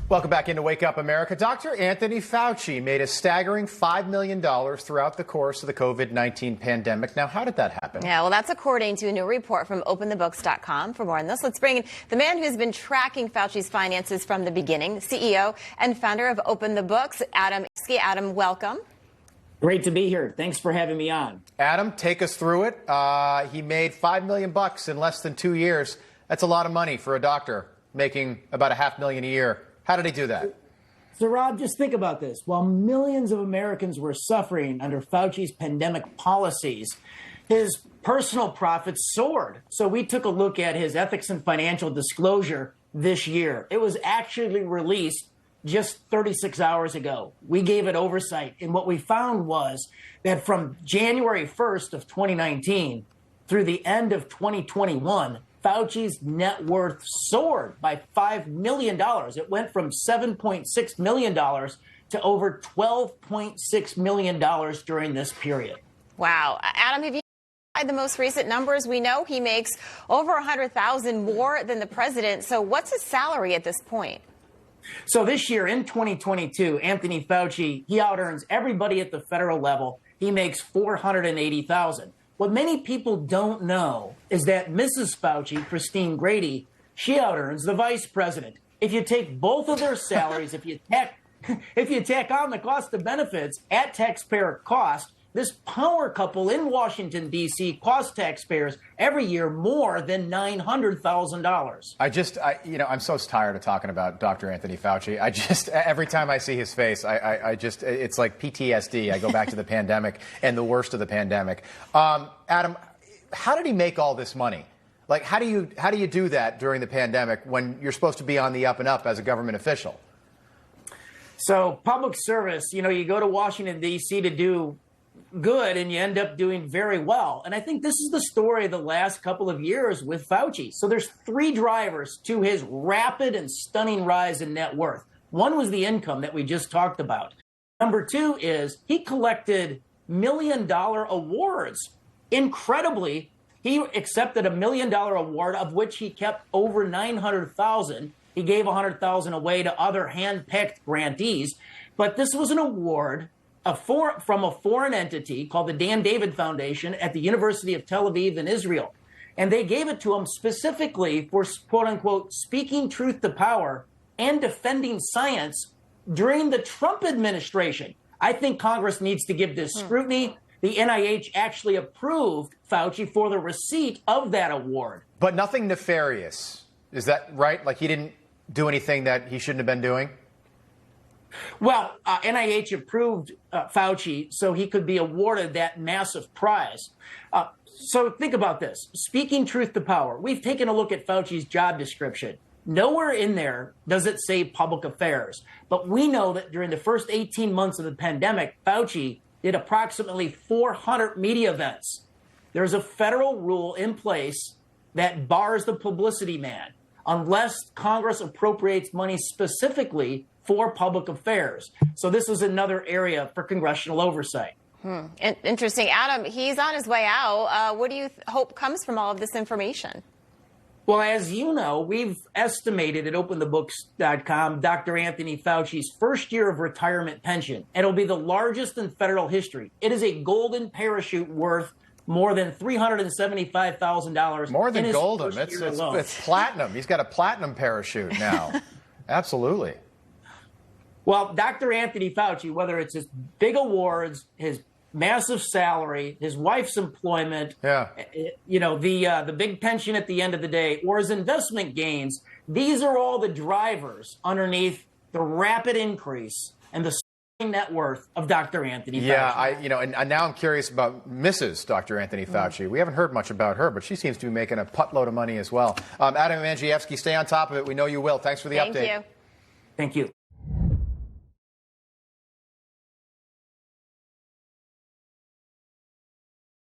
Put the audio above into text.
Welcome back into Wake Up America. Dr. Anthony Fauci made a staggering $5 million throughout the course of the COVID-19 pandemic. Now, how did that happen? Yeah, well, that's according to a new report from OpenTheBooks.com. For more on this, let's bring in the man who's been tracking Fauci's finances from the beginning, CEO and founder of Open the Books, Adam. Adam, welcome. Great to be here. Thanks for having me on. Adam, take us through it. He made $5 million in less than 2 years. That's a lot of money for a doctor making about $500,000 a year. How did he do that? So, Rob, just think about this. While millions of Americans were suffering under Fauci's pandemic policies, his personal profits soared. So we took a look at his ethics and financial disclosure this year. It was actually released just 36 hours ago. We gave it oversight, and what we found was that from January 1st of 2019 through the end of 2021, Fauci's net worth soared by $5 million. It went from $7.6 million to over $12.6 million during this period. Wow. Adam, have you the most recent numbers? We know he makes over $100,000 more than the president. So what's his salary at this point? So this year in 2022, Anthony Fauci, he out-earns everybody at the federal level. He makes $480,000. What many people don't know is that Mrs. Fauci, Christine Grady, she out-earns the vice president. If you take both of their salaries, if you tack on the cost of benefits at taxpayer cost, this power couple in Washington, D.C. costs taxpayers every year more than $900,000. I'm so tired of talking about Dr. Anthony Fauci. Every time I see his face, it's like PTSD. I go back to the pandemic and the worst of the pandemic. Adam, how did he make all this money? Like, how do you do that during the pandemic when you're supposed to be on the up and up as a government official? So public service, you go to Washington, D.C. to do good and you end up doing very well. And I think this is the story of the last couple of years with Fauci. So there's three drivers to his rapid and stunning rise in net worth. One was the income that we just talked about. Number two is he collected $1 million awards. Incredibly, he accepted a $1 million award, of which he kept over $900,000. He gave $100,000 away to other hand-picked grantees. But this was an award from a foreign entity called the Dan David Foundation at the University of Tel Aviv in Israel. And they gave it to him specifically for, quote unquote, speaking truth to power and defending science during the Trump administration. I think Congress needs to give this scrutiny. The NIH actually approved Fauci for the receipt of that award. But nothing nefarious. Is that right? Like he didn't do anything that he shouldn't have been doing? Well, NIH approved Fauci so he could be awarded that massive prize. So think about this. Speaking truth to power. We've taken a look at Fauci's job description. Nowhere in there does it say public affairs. But we know that during the first 18 months of the pandemic, Fauci did approximately 400 media events. There's a federal rule in place that bars the publicity man unless Congress appropriates money specifically for public affairs. So this is another area for congressional oversight. Interesting. Adam, he's on his way out. What do you hope comes from all of this information? Well, as you know, we've estimated at OpenTheBooks.com Dr. Anthony Fauci's first year of retirement pension. It'll be the largest in federal history. It is a golden parachute worth more than $375,000. More than golden. It's platinum. He's got a platinum parachute now. Absolutely. Well, Dr. Anthony Fauci, whether it's his big awards, his massive salary, his wife's employment, the big pension at the end of the day, or his investment gains, these are all the drivers underneath the rapid increase and the net worth of Dr. Anthony Fauci. Yeah, and now I'm curious about Mrs. Dr. Anthony Fauci. We haven't heard much about her, but she seems to be making a puttload of money as well. Adam Mangievsky, stay on top of it. We know you will. Thanks for the update. Thank you. Thank you.